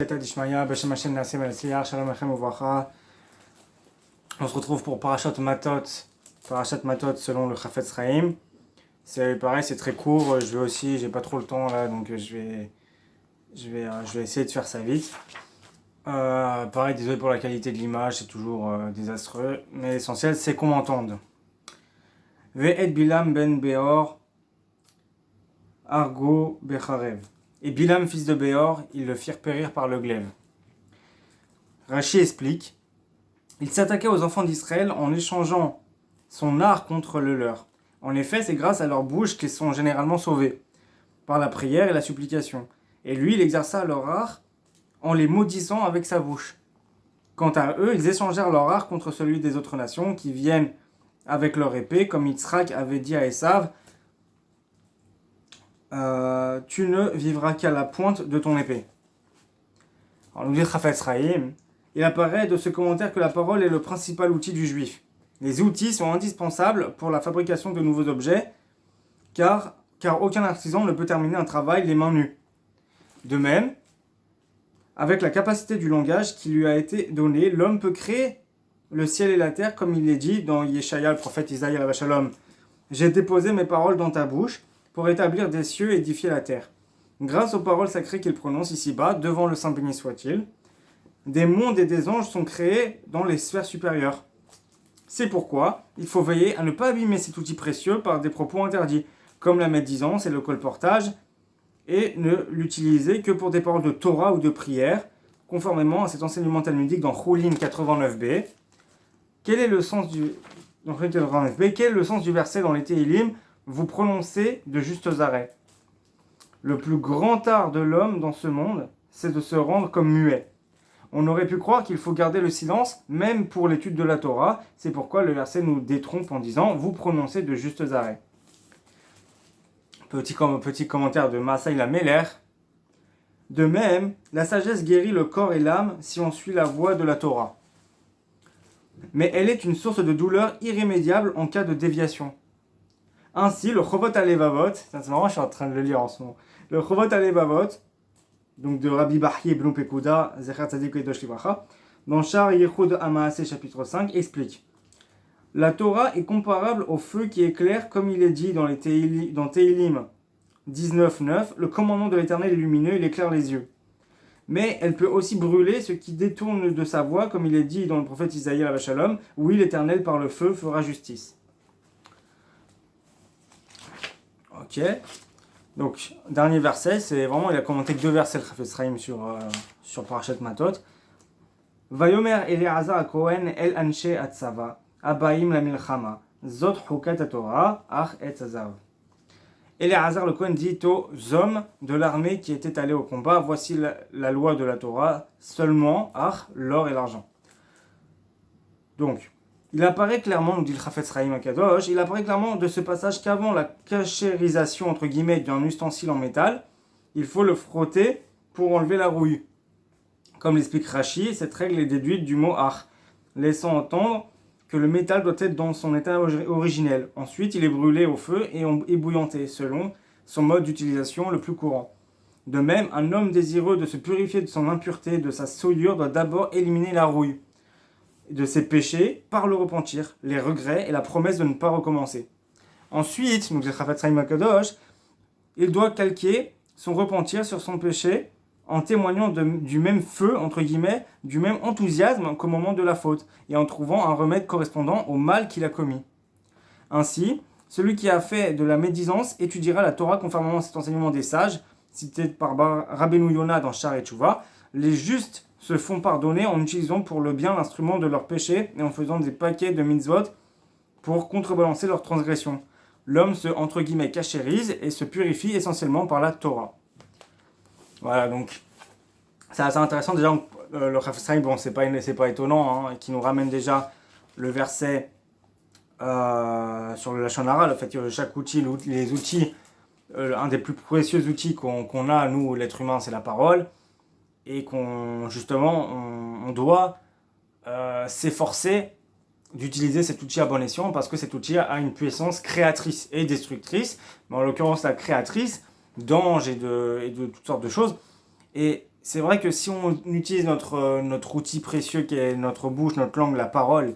On se retrouve pour Parashat Matot selon le Chafetz Chaim. C'est pareil, c'est très court. J'ai pas trop le temps là, donc je vais essayer de faire ça vite. Pareil, désolé pour la qualité de l'image, c'est toujours désastreux, mais l'essentiel c'est qu'on m'entende. Ve'et Bilam ben Beor Argo Becharev. Et Bilam, fils de Béor, ils le firent périr par le glaive. Rachi explique, il s'attaquait aux enfants d'Israël en échangeant son art contre le leur. En effet, c'est grâce à leur bouche qu'ils sont généralement sauvés, par la prière et la supplication. Et lui, il exerça leur art en les maudissant avec sa bouche. Quant à eux, ils échangèrent leur art contre celui des autres nations qui viennent avec leur épée, comme Yitzhak avait dit à Esav, tu ne vivras qu'à la pointe de ton épée. Alors nous dit Chafetz Chaim, il apparaît de ce commentaire que la parole est le principal outil du juif. Les outils sont indispensables pour la fabrication de nouveaux objets, car aucun artisan ne peut terminer un travail les mains nues. De même, avec la capacité du langage qui lui a été donnée, l'homme peut créer le ciel et la terre, comme il est dit dans Yeshaya, le prophète Isaïe alav shalom. J'ai déposé mes paroles dans ta bouche, pour établir des cieux et édifier la terre. Grâce aux paroles sacrées qu'il prononce ici-bas, devant le Saint béni soit-il, des mondes et des anges sont créés dans les sphères supérieures. C'est pourquoi il faut veiller à ne pas abîmer cet outil précieux par des propos interdits, comme la médisance et le colportage, et ne l'utiliser que pour des paroles de Torah ou de prière, conformément à cet enseignement talmudique dans Choulin 89b. Quel est le sens du verset dans les Tehillim? Vous prononcez de justes arrêts. Le plus grand art de l'homme dans ce monde, c'est de se rendre comme muet. On aurait pu croire qu'il faut garder le silence, même pour l'étude de la Torah. C'est pourquoi le verset nous détrompe en disant « Vous prononcez de justes arrêts ». Petit commentaire de Maasai Lameler. De même, la sagesse guérit le corps et l'âme si on suit la voie de la Torah. Mais elle est une source de douleur irrémédiable en cas de déviation. Ainsi, le Chovot Alevavot, c'est marrant, je suis en train de le lire en ce moment. Le Chovot Alevavot, donc de Rabbi Bahye Ibn Pekuda, Zecher Tzadik Kedosh Livracha, dans Shar Yechud Amaaseh chapitre 5, explique: la Torah est comparable au feu qui éclaire, comme il est dit dans Tehillim 19.9, le commandement de l'Éternel est lumineux, il éclaire les yeux. Mais elle peut aussi brûler ce qui détourne de sa voie, comme il est dit dans le prophète Isaïe alav shalom, oui, l'Éternel par le feu fera justice. Ok, donc dernier verset, c'est vraiment, il a commenté que deux versets le Chafetz Chaim sur Parashat Matot. Vayomer Eleazar Kohen el anshe atzava abaim la milchama zot chukat Torah ach et azav. Eleazar le Kohen dit aux hommes de l'armée qui étaient allés au combat, voici la loi de la Torah, seulement ach, l'or et l'argent. Donc il apparaît clairement, nous dit le Chafetz Chaim HaKadosh, il apparaît clairement de ce passage qu'avant la cachérisation entre guillemets d'un ustensile en métal, il faut le frotter pour enlever la rouille. Comme l'explique Rashi, cette règle est déduite du mot ach, laissant entendre que le métal doit être dans son état originel. Ensuite, il est brûlé au feu et ébouillanté, selon son mode d'utilisation le plus courant. De même, un homme désireux de se purifier de son impureté, de sa souillure, doit d'abord éliminer la rouille de ses péchés par le repentir, les regrets et la promesse de ne pas recommencer. Ensuite, nous dit Chafetz Chaim HaKadosh, il doit calquer son repentir sur son péché en témoignant du même feu, entre guillemets, du même enthousiasme qu'au moment de la faute, et en trouvant un remède correspondant au mal qu'il a commis. Ainsi, celui qui a fait de la médisance étudiera la Torah conformément à cet enseignement des sages, cité par Rabbeinu Yonah dans Shar et Tshuva. Les justes se font pardonner en utilisant pour le bien l'instrument de leur péché et en faisant des paquets de mitzvot pour contrebalancer leurs transgressions. L'homme se, entre guillemets, cachérise et se purifie essentiellement par la Torah. Voilà, donc c'est assez intéressant. Déjà, le Chafetz Chaim, bon, c'est pas étonnant, hein, qui nous ramène déjà le verset sur le Lashon Hara, le fait que chaque outil, les outils, un des plus précieux outils qu'on a, nous, l'être humain, c'est la parole. Et qu'on doit s'efforcer d'utiliser cet outil à bon escient parce que cet outil a une puissance créatrice et destructrice, mais en l'occurrence la créatrice d'anges et de toutes sortes de choses. Et c'est vrai que si on utilise notre outil précieux qui est notre bouche, notre langue, la parole,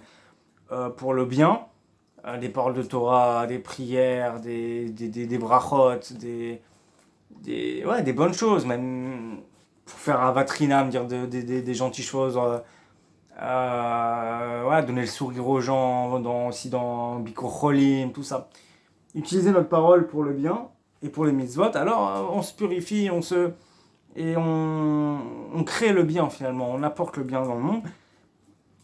pour le bien, des paroles de Torah, des prières, des brachot, ouais, des bonnes choses, même pour faire avatrinam, dire des gentilles choses, ouais, donner le sourire aux gens, aussi dans Bikur Cholim, tout ça. Utiliser notre parole pour le bien et pour les mitzvot, alors on se purifie, on crée le bien finalement, on apporte le bien dans le monde.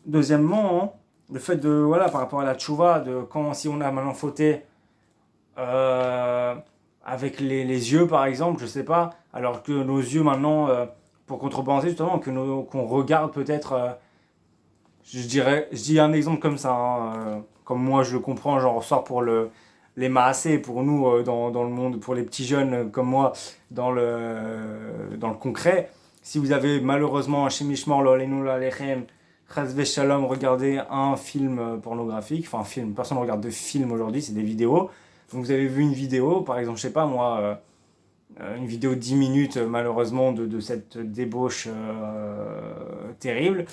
Deuxièmement, hein, le fait de, voilà, par rapport à la tchouva, si on a maintenant fauté euh, avec les yeux par exemple, je sais pas, alors que nos yeux maintenant, pour contrebalancer justement, qu'on regarde peut-être, je dis un exemple comme ça, hein, comme moi je le comprends, j'en ressors pour les maasés, pour nous dans le monde, pour les petits jeunes comme moi, dans le concret. Si vous avez malheureusement un chemichement, Chazve Shalom, regardez un film pornographique, enfin un film, personne ne regarde de film aujourd'hui, c'est des vidéos. Donc vous avez vu une vidéo, par exemple, je sais pas moi, une vidéo de 10 minutes malheureusement de cette débauche terrible.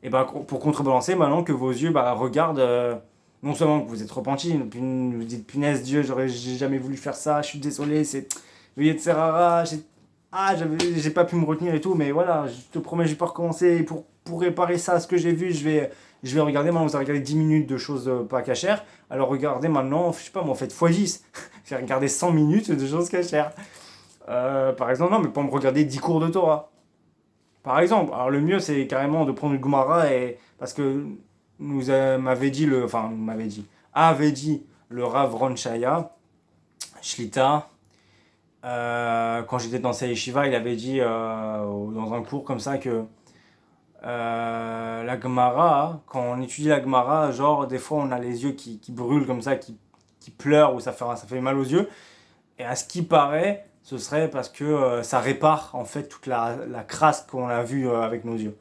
Et ben pour contrebalancer, maintenant que vos yeux regardent, non seulement que vous êtes repenti, puis vous dites punaise Dieu, j'ai jamais voulu faire ça, je suis désolé, c'est le Yetzerara, j'ai pas pu me retenir et tout, mais voilà, je te promets, je vais pas recommencer. Pour réparer ça, ce que j'ai vu, je vais regarder. Maintenant, vous avez regardé 10 minutes de choses pas cachères. Alors regardez maintenant, je sais pas, moi, faites x10. J'ai regardé 100 minutes de choses cachères. Par exemple, non, mais pas me regarder 10 cours de Torah. Par exemple, alors le mieux, c'est carrément de prendre une Gemara, parce que avait dit le Rav Ron Shaya, Shlita, quand j'étais dans sa yeshiva, il avait dit dans un cours comme ça que la Gemara, quand on étudie la Gemara, genre des fois on a les yeux qui brûlent comme ça, qui pleurent ou ça fait mal aux yeux. Et à ce qui paraît, ce serait parce que ça répare en fait toute la crasse qu'on a vue avec nos yeux.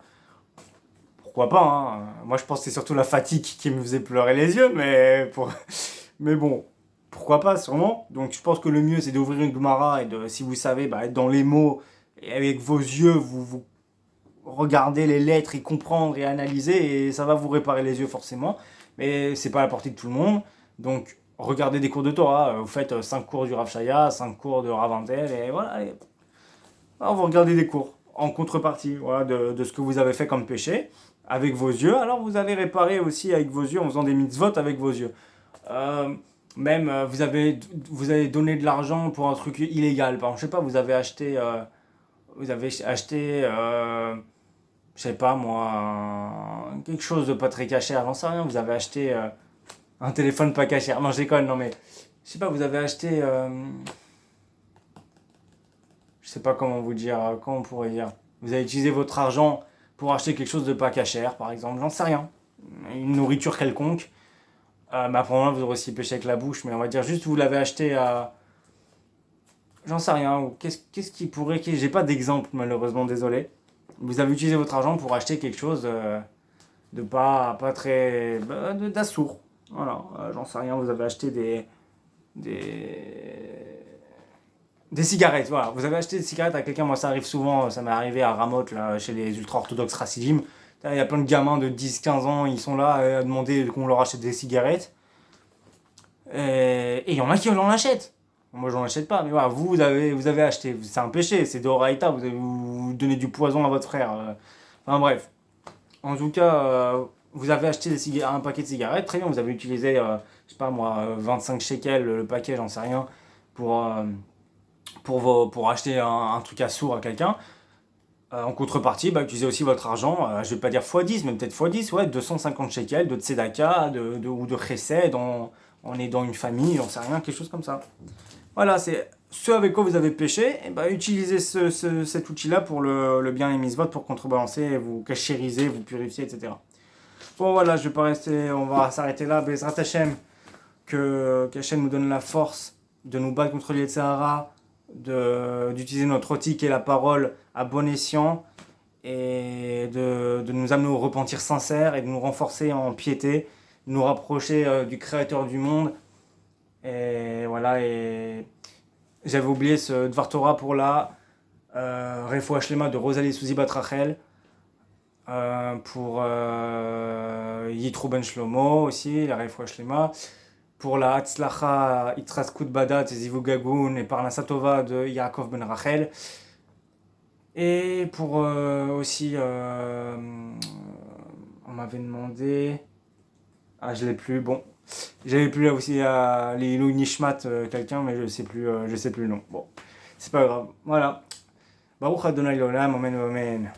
Pourquoi pas, hein. Moi je pense que c'est surtout la fatigue qui me faisait pleurer les yeux, mais bon, pourquoi pas, sûrement. Donc je pense que le mieux c'est d'ouvrir une Gemara et si vous savez, être dans les mots et avec vos yeux, vous regardez les lettres et comprendre et analyser et ça va vous réparer les yeux forcément. Mais c'est pas à la portée de tout le monde. Donc regardez des cours de Torah. Vous faites 5 cours du Rav Shaya, 5 cours de Rav Antel et voilà. Alors vous regardez des cours en contrepartie, voilà, de ce que vous avez fait comme péché avec vos yeux. Alors vous allez réparer aussi avec vos yeux en faisant des mitzvot avec vos yeux. Même vous avez donné de l'argent pour un truc illégal. Par exemple, je sais pas, vous avez acheté je sais pas moi, quelque chose de pas très cachère, j'en sais rien, vous avez acheté un téléphone pas cachère. Non, je déconne, non mais je sais pas, vous avez acheté je sais pas comment vous dire, comment on pourrait dire. Vous avez utilisé votre argent pour acheter quelque chose de pas cachère, par exemple, j'en sais rien. Une nourriture quelconque. Mais après, vous aurez aussi péché avec la bouche, mais on va dire juste vous l'avez acheté à. J'en sais rien. Ou qu'est-ce qui pourrait. J'ai pas d'exemple, malheureusement, désolé. Vous avez utilisé votre argent pour acheter quelque chose de pas très. D'assourd. Voilà, j'en sais rien. Vous avez acheté des cigarettes, voilà. Vous avez acheté des cigarettes à quelqu'un, moi ça arrive souvent, ça m'est arrivé à Ramoth, là, chez les ultra-orthodoxes Rassidim. Il y a plein de gamins de 10-15 ans, ils sont là à demander qu'on leur achète des cigarettes. Et il y en a qui en achètent. Moi j'en achète pas, mais voilà, vous avez acheté, c'est un péché, c'est de Horaïta, vous donnez du poison à votre frère. Enfin bref. En tout cas, vous avez acheté un paquet de cigarettes, très bien, vous avez utilisé, je sais pas moi, 25 shekels le paquet, j'en sais rien, pour, pour acheter un truc à sourd à quelqu'un. En contrepartie, utilisez aussi votre argent, je vais pas dire x10, mais peut-être x10, ouais, 250 shekels de tzedaka ou de chesed, on est dans une famille, j'en sais rien, quelque chose comme ça. Voilà, c'est ce avec quoi vous avez péché, et utilisez cet outil-là pour le bien et mitzvot, pour contrebalancer, vous cachériser, vous purifier, etc. Bon voilà, je vais pas rester, on va s'arrêter là. Bezrat Hashem, qu'Hashem nous donne la force de nous battre contre les Yetzirah, d'utiliser notre outil qui est la parole à bon escient, et de nous amener au repentir sincère et de nous renforcer en piété, de nous rapprocher du Créateur du monde. Et voilà, et j'avais oublié ce Dvar Torah pour là. Refoua Shlema de Rosalie Souzi Batrachel. Pour Yitro Ben Shlomo aussi, la Refoua Shlema. Pour la Hatzlacha Itraskut Badat Zivu Gagoun et par la Satova de Yaakov Ben Rachel. Et pour aussi, on m'avait demandé, je l'ai plus, bon, j'avais plus là aussi les Ilou Nishmat quelqu'un, mais je sais plus le nom. Bon, c'est pas grave, voilà. Baruch Adonai Olam, amen, amen.